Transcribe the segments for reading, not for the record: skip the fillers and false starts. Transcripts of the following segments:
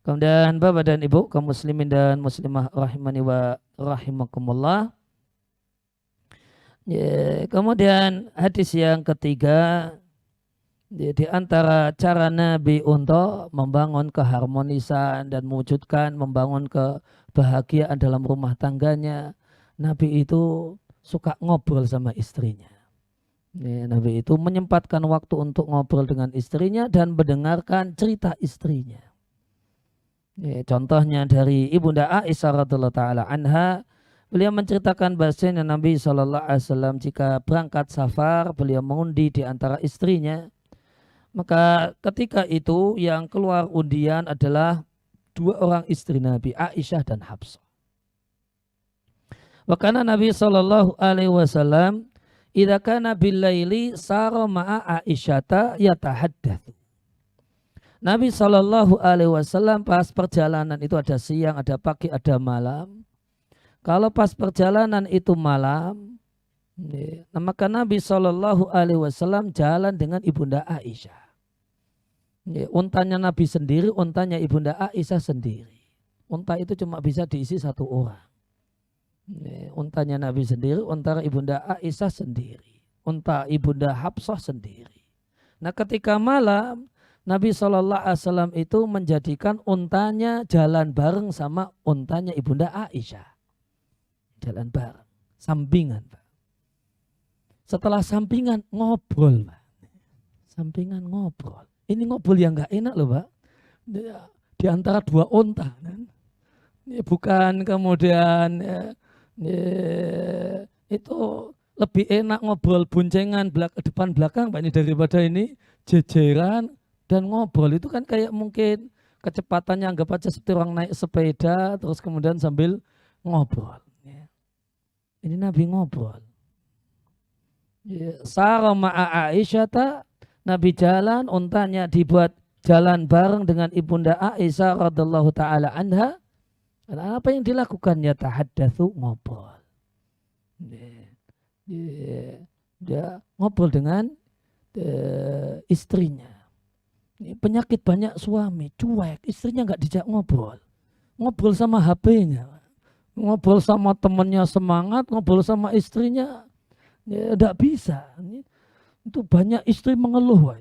Kemudian Bapak dan Ibu kaum muslimin dan muslimah rahimani wa rahimakumullah. Ya, kemudian hadis yang ketiga, di antara cara Nabi untuk membangun keharmonisan dan mewujudkan membangun kebahagiaan dalam rumah tangganya, Nabi itu suka ngobrol sama istrinya. Ya, Nabi itu menyempatkan waktu untuk ngobrol dengan istrinya dan mendengarkan cerita istrinya. Ya, contohnya dari Ibunda Aisyah radhiyallahu taala anha, beliau menceritakan bahasanya Nabi SAW jika berangkat safar, beliau mengundi di antara istrinya. Maka ketika itu yang keluar undian adalah dua orang istri Nabi, Aisyah dan Hafsah. Wakana Nabi SAW idza kana bil laili sara ma'a Aisyata yatahaddatsu. Nabi SAW pas perjalanan itu ada siang, ada pagi, ada malam. Kalau pas perjalanan itu malam, maka Nabi SAW jalan dengan Ibunda Aisyah. Untanya Nabi sendiri, untanya Ibunda Aisyah sendiri. Unta itu cuma bisa diisi satu orang. Untanya Nabi sendiri, unta Ibunda Aisyah sendiri. Unta Ibunda Hafsah sendiri. Nah ketika malam, Nabi SAW itu menjadikan untanya jalan bareng sama untanya Ibunda Aisyah. Jalan bareng, sampingan. Setelah sampingan, ngobrol. Sampingan ngobrol. Ini ngobrol yang gak enak loh Pak. Di antara dua unta. Kan? Bukan kemudian itu lebih enak ngobrol boncengan depan belakang Pak ini daripada ini jejeran dan ngobrol itu kan kayak mungkin kecepatannya anggap aja seperti orang naik sepeda terus kemudian sambil ngobrol. Ini Nabi ngobrol. Sara ma'a Aisyah, Nabi jalan, untanya dibuat jalan bareng dengan Ibunda Aisyah radhiyallahu taala anha. Dan apa yang dilakukannya tahaddatsu ngobrol. Dia ngobrol dengan istrinya. Penyakit banyak suami, cuek, istrinya nggak dijak ngobrol. Ngobrol sama HP-nya. Ngobrol sama temannya semangat, ngobrol sama istrinya tidak bisa. Itu banyak istri mengeluh.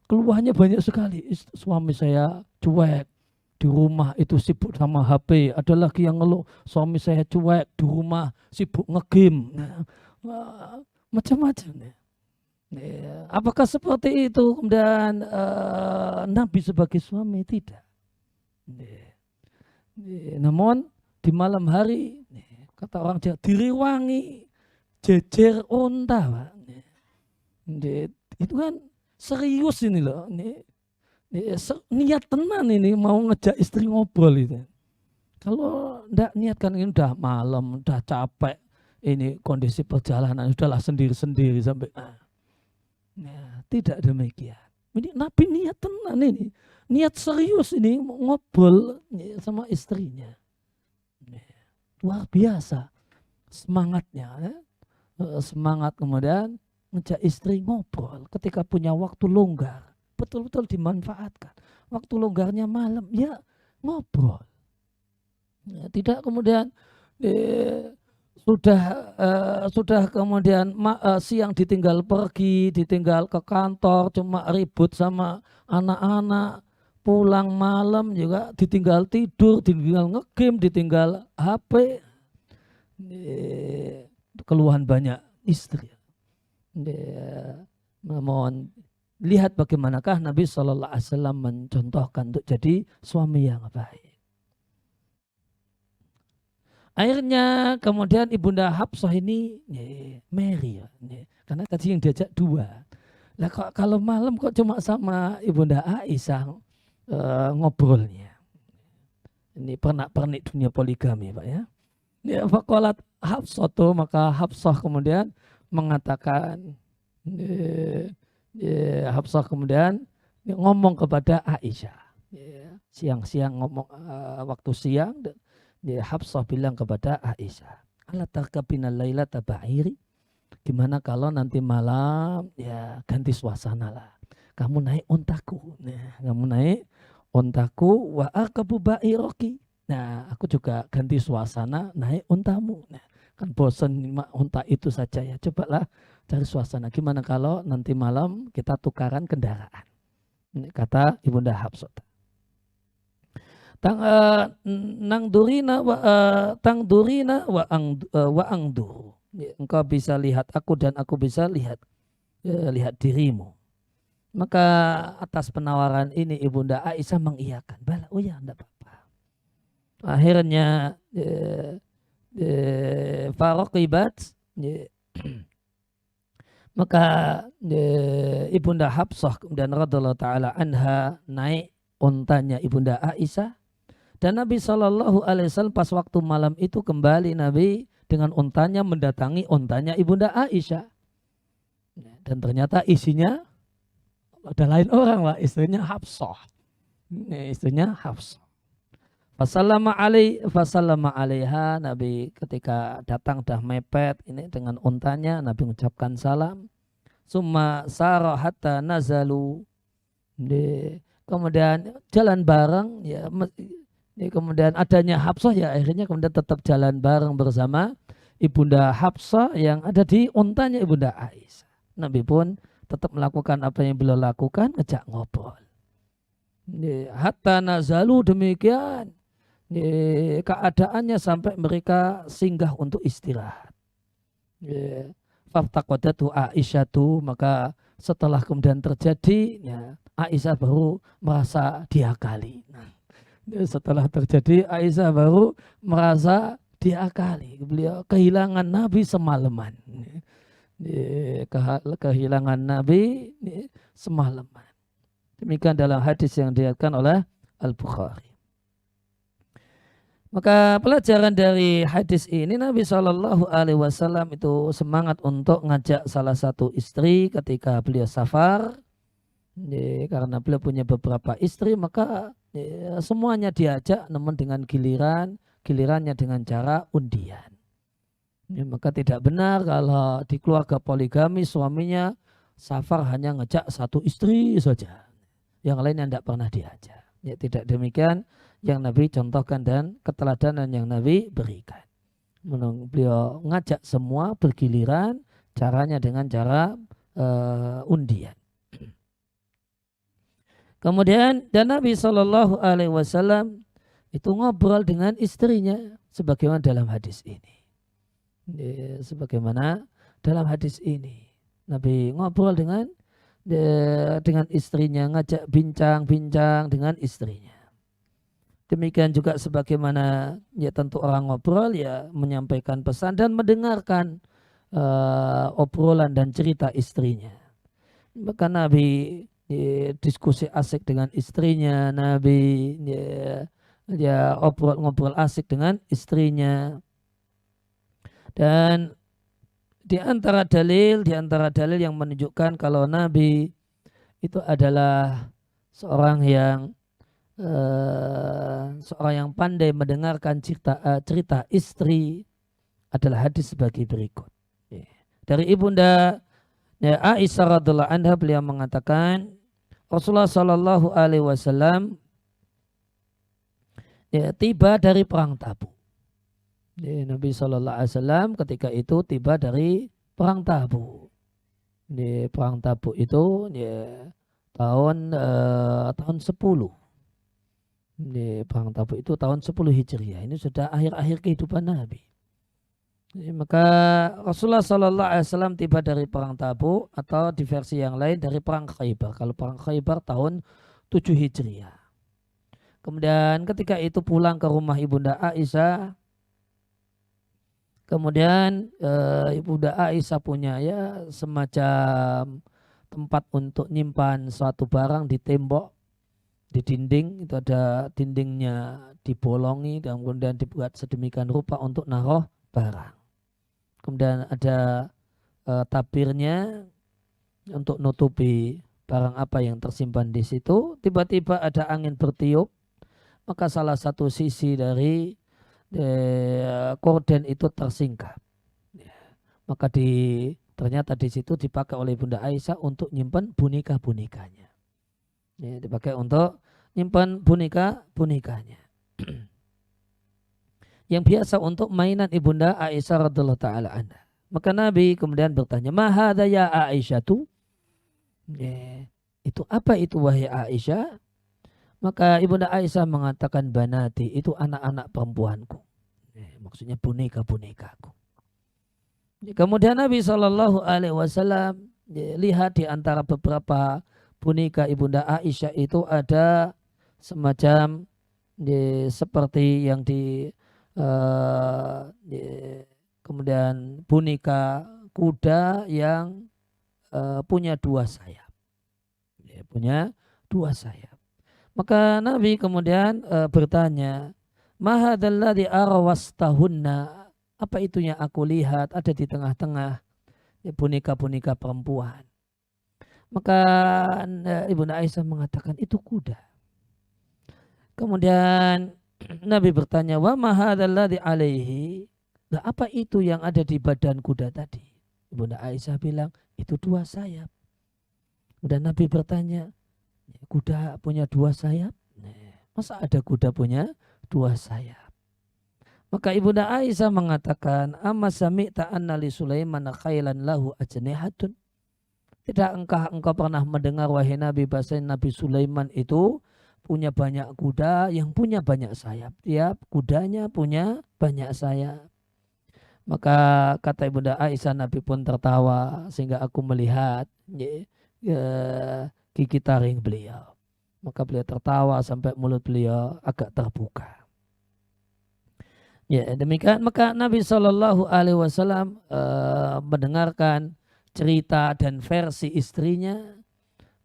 Keluhannya banyak sekali. Suami saya cuek, di rumah itu sibuk sama HP. Ada lagi yang ngeluh, suami saya cuek, di rumah sibuk ngegame. Macam-macam. Apakah seperti itu? Dan Nabi sebagai suami tidak. Namun di malam hari, kata orang Jawa, diriwangi jejer unta, Pak. Itu kan serius ini loh. Niat tenan ini mau ngejak istri ngobrol itu. Kalau enggak niatkan ini udah malam, udah capek, ini kondisi perjalanan udahlah sendiri-sendiri sampai. Tidak demikian. Ini Nabi niat tenan ini. Niat serius ini ngobrol sama istrinya. Luar biasa semangatnya. Semangat kemudian ngejak istri ngobrol ketika punya waktu longgar. Betul-betul dimanfaatkan. Waktu longgarnya malam, ya ngobrol. Tidak kemudian sudah kemudian siang ditinggal pergi, ditinggal ke kantor, cuma ribut sama anak-anak. Pulang malam juga ditinggal tidur, ditinggal ngegame, ditinggal HP. Keluhan banyak istri. Namun lihat bagaimanakah Nabi SAW mencontohkan untuk jadi suami yang baik. Akhirnya kemudian Ibunda Hafsah ini Mary ya, karena tadi yang diajak dua. Lah kalau malam kok cuma sama Ibunda Aisyah ngobrolnya. Ini pernak-pernik dunia poligami Pak ya. Ya faqalat Hafsah tuh, maka Hafsah kemudian mengatakan Hafsah kemudian ngomong kepada Aisyah. Siang-siang ngomong waktu siang Hafsah bilang kepada Aisyah, "Ala tarkabina lailata ba'iri?" Gimana kalau nanti malam ya ganti suasana lah. Kamu naik untaku. Nah, kamu naik untaku wa arkabu ba'iroki. Nah, aku juga ganti suasana naik untamu. Nah, kan bosan unta itu saja ya. Cobalah cari suasana. Gimana kalau nanti malam kita tukaran kendaraan? Ini kata Ibunda Hafsah. Nang durina tang durina wa angdu. Engkau bisa lihat aku dan aku bisa lihat dirimu. Maka atas penawaran ini Ibunda Aisyah mengiyakan. Bala, oh ya, enggak apa-apa. Akhirnya faroqibat, maka Ibunda Hafsah dan radhiyallahu taala anha naik untanya Ibunda Aisyah, dan Nabi Shallallahu Alaihi Wasallam pas waktu malam itu kembali Nabi dengan untanya mendatangi untanya Ibunda Aisyah, dan ternyata isinya ada lain orang lah, istrinya Hafsah. Istrinya Hafsah. Fasallama alaiha, Nabi ketika datang dah mepet ini dengan untanya, Nabi mengucapkan salam. Summa sara hatta nazalu. Kemudian jalan bareng ya, kemudian adanya Hafsah ya akhirnya kemudian tetap jalan bareng bersama Ibunda Hafsah yang ada di untanya Ibunda Aisyah. Nabi pun tetap melakukan apa yang beliau lakukan, ngejak ngobrol. Hatta nazalu, demikian keadaannya sampai mereka singgah untuk istirahat. Faftaqadatu Aisyatu, maka setelah kemudian terjadi ya, Aisyah baru merasa diakali. Setelah terjadi Aisyah baru merasa diakali. Beliau kehilangan Nabi semalaman. Kehilangan Nabi semalaman. Demikian dalam hadis yang diriwayatkan oleh Al-Bukhari. Maka pelajaran dari hadis ini, Nabi Shallallahu Alaihi Wasallam itu semangat untuk ngajak salah satu istri ketika beliau safar. Karena beliau punya beberapa istri, maka semuanya diajak, namun dengan gilirannya dengan cara undian. Maka tidak benar kalau di keluarga poligami suaminya safar hanya ngajak satu istri saja, yang lainnya tidak pernah diajak. Ya, tidak demikian yang Nabi contohkan dan keteladanan yang Nabi berikan. Beliau ngajak semua bergiliran, caranya dengan cara undian. Kemudian dan Nabi Shallallahu Alaihi Wasallam itu ngobrol dengan istrinya sebagaimana dalam hadis ini. Sebagaimana dalam hadis ini Nabi ngobrol dengan istrinya, ngajak bincang-bincang dengan istrinya. Demikian juga sebagaimana ya tentu orang ngobrol ya menyampaikan pesan dan mendengarkan obrolan dan cerita istrinya. Maka Nabi diskusi asik dengan istrinya, Nabi ngobrol asik dengan istrinya. Dan di antara dalil yang menunjukkan kalau Nabi itu adalah seorang yang pandai mendengarkan cerita istri adalah hadis sebagai berikut. Dari Ibunda Aisyah radhiallahu anha, beliau mengatakan Rasulullah Shallallahu Alaihi Wasallam tiba dari perang Tabuk. Nabi Shallallahu Alaihi Wasallam ketika itu tiba dari perang Tabuk. Di perang Tabuk itu tahun 10. Di perang Tabuk itu tahun 10 Hijriah. Ini sudah akhir-akhir kehidupan Nabi. Maka Rasulullah Shallallahu Alaihi Wasallam tiba dari perang Tabuk, atau di versi yang lain dari perang Khaybar. Kalau perang Khaybar tahun 7 Hijriah. Kemudian ketika itu pulang ke rumah Ibunda Aisyah. Kemudian Ibunda Aisyah punya ya semacam tempat untuk nyimpan suatu barang di tembok, di dinding. Itu ada dindingnya dibolongi dan kemudian dibuat sedemikian rupa untuk naruh barang. Kemudian ada tabirnya untuk nutupi barang apa yang tersimpan di situ. Tiba-tiba ada angin bertiup, maka salah satu sisi dari korden itu tersingkap. Maka ternyata di situ dipakai oleh Bunda Aisyah untuk nyimpan boneka-bonekanya. Dipakai untuk nyimpan bonekanya. Yang biasa untuk mainan ibunda Aisyah radhiyallahu taala anha. Maka Nabi kemudian bertanya, "Ma hadza ya Aisyah tu?" Itu apa itu wahai Aisyah? Maka ibunda Aisyah mengatakan, "Banati, itu anak-anak perempuanku." Maksudnya boneka-bonekaku. Kemudian Nabi Shallallahu Alaihi Wasallam lihat di antara beberapa boneka ibunda Aisyah itu ada semacam seperti yang kemudian boneka kuda yang punya dua sayap, punya dua sayap. Maka Nabi kemudian bertanya, "Mahadalladzi arwastahunna?" Apa itu yang aku lihat ada di tengah-tengah boneka-boneka perempuan. Maka ibunda Aisyah mengatakan itu kuda. Kemudian Nabi bertanya, "Wa ma hadzalladzi alaihi?" Nah, apa itu yang ada di badan kuda tadi? Ibunda Aisyah bilang, itu dua sayap. Dan Nabi bertanya, kuda punya dua sayap? Masa ada kuda punya dua sayap? Maka ibunda Aisyah mengatakan, "Amma sami'ta anna li Sulaiman khailan lahu ajnihatun?" Tidak engkau pernah mendengar wahai Nabi bahasa Nabi Sulaiman itu punya banyak kuda yang punya banyak sayap. Tiap kudanya punya banyak sayap. Maka kata ibunda Aisyah, Nabi pun tertawa sehingga aku melihat gigi taring beliau. Maka beliau tertawa sampai mulut beliau agak terbuka. Ya demikian maka Nabi Shallallahu Alaihi Wasallam mendengarkan cerita dan versi istrinya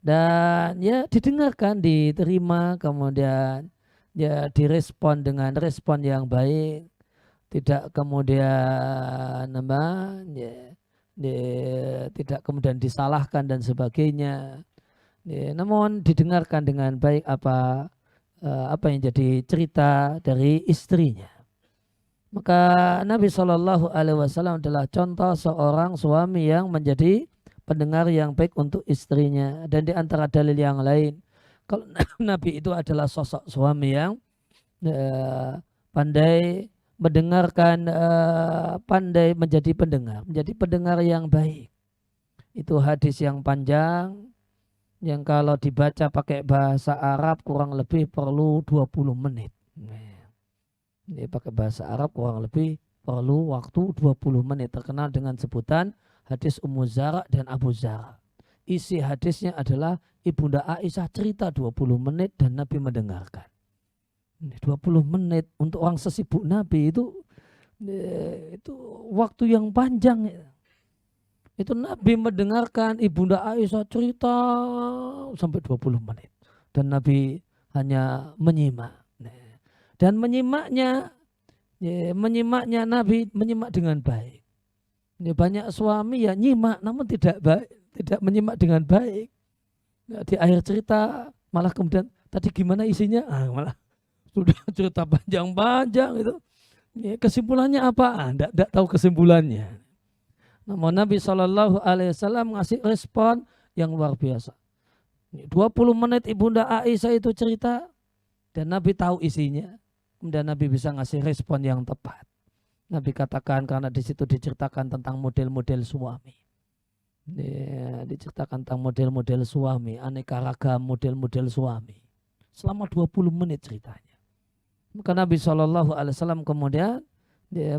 dan ya didengarkan, diterima, kemudian ya direspon dengan respon yang baik, tidak kemudian tidak kemudian disalahkan dan sebagainya. Ya, namun didengarkan dengan baik apa yang jadi cerita dari istrinya. Maka Nabi Shallallahu Alaihi Wasallam adalah contoh seorang suami yang menjadi pendengar yang baik untuk istrinya. Dan di antara dalil yang lain, kalau Nabi itu adalah sosok suami yang pandai mendengarkan, pandai menjadi pendengar yang baik. Itu hadis yang panjang, yang kalau dibaca pakai bahasa Arab kurang lebih perlu 20 menit. Ini pakai bahasa Arab kurang lebih perlu waktu 20 menit. Terkenal dengan sebutan hadis Ummu Zara dan Abu Zara. Isi hadisnya adalah ibunda Aisyah cerita 20 menit dan Nabi mendengarkan. 20 menit untuk orang sesibuk Nabi itu waktu yang panjang. Itu Nabi mendengarkan ibunda Aisyah cerita sampai 20 menit. Dan Nabi hanya menyimak. Dan menyimaknya Nabi menyimak dengan baik. Banyak suami ya nyimak namun tidak menyimak dengan baik. Di akhir cerita malah kemudian tadi gimana isinya? Malah sudah cerita panjang-panjang itu. Kesimpulannya apa? Tidak tahu kesimpulannya. Namun Nabi Shallallahu Alaihi Wasallam ngasih respon yang luar biasa. 20 menit ibunda Aisyah itu cerita dan Nabi tahu isinya. Kemudian Nabi bisa ngasih respon yang tepat. Nabi katakan karena di situ diceritakan tentang model-model suami. Diceritakan tentang model-model suami, aneka ragam model-model suami. Selama 20 menit ceritanya. Maka Nabi SAW kemudian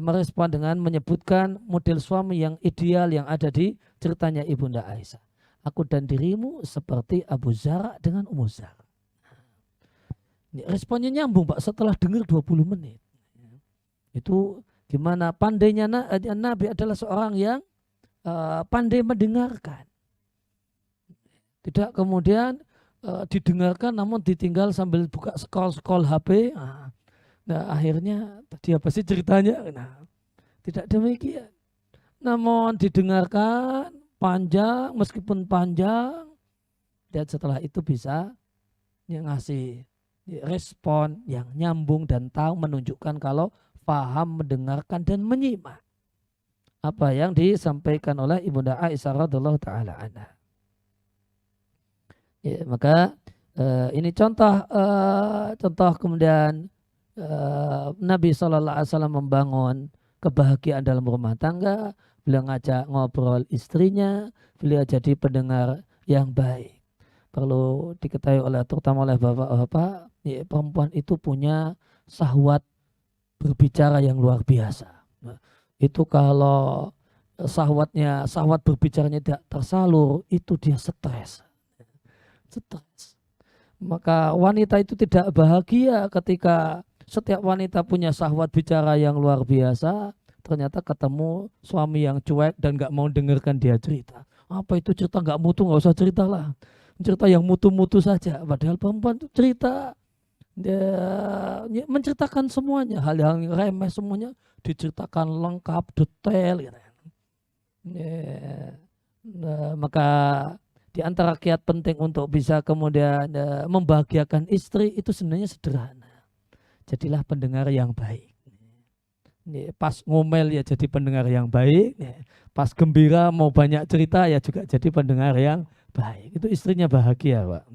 merespon dengan menyebutkan model suami yang ideal yang ada di ceritanya ibunda Aisyah. Aku dan dirimu seperti Abu Zara dengan Ummu Zara. Responnya nyambung Pak setelah dengar 20 menit. Itu gimana pandainya Nabi adalah seorang yang pandai mendengarkan. Tidak kemudian didengarkan namun ditinggal sambil buka scroll HP. Nah akhirnya tadi apa sih ceritanya? Nah, tidak demikian. Namun didengarkan panjang, meskipun panjang, dan setelah itu bisa ngasih respon yang nyambung dan tahu menunjukkan kalau paham, mendengarkan dan menyimak apa yang disampaikan oleh ibunda Aisyah radhiyallahu taala anha. Ya, maka Ini contoh kemudian Nabi SAW membangun kebahagiaan dalam rumah tangga. Beliau ngajak ngobrol istrinya, beliau jadi pendengar yang baik. Perlu diketahui terutama oleh bapak-bapak, ya, perempuan itu punya syahwat berbicara yang luar biasa. Nah, itu kalau syahwat berbicaranya tidak tersalur, itu dia stres. Maka wanita itu tidak bahagia ketika setiap wanita punya syahwat bicara yang luar biasa, ternyata ketemu suami yang cuek dan gak mau dengarkan dia cerita. Apa itu cerita gak mutu, gak usah cerita lah. Cerita yang mutu-mutu saja. Padahal perempuan itu cerita, dia menceritakan semuanya, hal-hal yang remeh semuanya diceritakan lengkap, detail. Gitu. Ya. Nah, maka di antara kiat penting untuk bisa kemudian membahagiakan istri itu sebenarnya sederhana. Jadilah pendengar yang baik. Pas ngomel ya jadi pendengar yang baik. Pas gembira mau banyak cerita ya juga jadi pendengar yang baik. Itu istrinya bahagia, Pak.